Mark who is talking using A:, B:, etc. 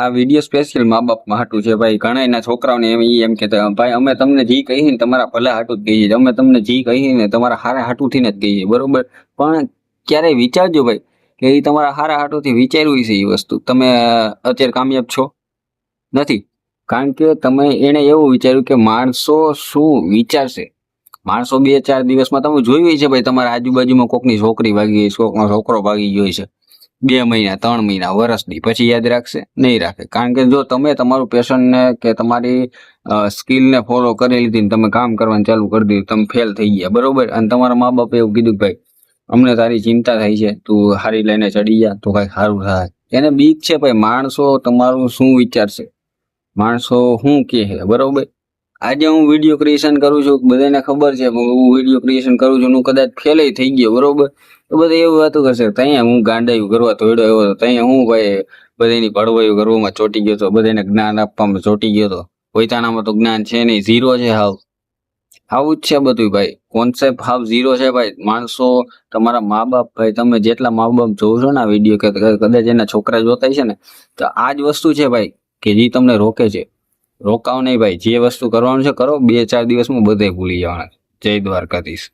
A: આ video special મા બાપ હાટું છે ભાઈ. ઘણા એના છોકરાઓને એમ કહેતા ભાઈ અમે તમને જી કહીએ ને તમારા ભલા હાટું જ કહીએ, અમે તમને જી કહીએ ને તમારા હારા હાટુથી જ કહીએ, બરોબર. પણ ક્યારેય વિચારજો ભાઈ કે એ તમારા હારા હાટુથી વિચાર્યું છે એ વસ્તુ. તમે અત્યારે કામયાબ છો નથી, કારણ કે તમે એને એવું વિચાર્યું કે માણસો શું વિચારશે. માણસો 2-4 દિવસમાં તમે જોયું છે ભાઈ તમારા આજુબાજુમાં કોકની છોકરી ભાગી ગઈ, કોકનો છોકરો ભાગી ગયો છે, 2 મહિના 3 મહિના વર્ષની, પછી યાદ રાખશે નહીં રાખે. કારણ કે જો તમે તમારું પેશનને કે તમારી સ્કિલને ફોલો કરી લીધી ને તમે કામ કરવાનું ચાલુ કરી દીધું, તમે ફેલ થઈ ગયા, બરોબર. અને તમારા મા બાપે એવું કીધું ભાઈ અમને તારી ચિંતા થઈ છે, તું હારી લઈને ચડી જા તો કઈ સારું થાય. એને બીક છે ભાઈ માણસો તમારું શું વિચારશે, માણસો શું કહે, બરોબર. આજે હું વિડીયો ક્રિએશન કરું છું, બધાને ખબર છે હું વિડીયો ક્રિએશન કરું છું, હું કદાચ ફેલ થઈ ગયો, બરોબર, તો બધા એવું વાતો કરશે ત્યાં હું ગાંડાયું કરવા તોડ્યો એવો, ત્યાં હું ભાઈ બધાની ભળવાયું કરવામાં ચોટી ગયો હતો, બધાને જ્ઞાન આપવામાં ચોટી ગયો હતો. પોતાનામાં તો જ્ઞાન છે નહીં, ઝીરો છે હાવ. આવું જ છે બધું ભાઈ, કોન્સેપ્ટ હાવ ઝીરો છે ભાઈ. માણસો તમારા મા બાપ ભાઈ, તમે જેટલા મા બાપ જોવો છો ને આ વિડીયો કે કદાચ એના છોકરા જોતા છે ને, તો આ જ વસ્તુ છે ભાઈ કે જે તમને રોકે છે. રોકાવ નહીં ભાઈ, જે વસ્તુ કરવાનું છે કરો, 2-4 દિવસમાં બધે ભૂલી જવાના. જય દ્વારકાધીશ.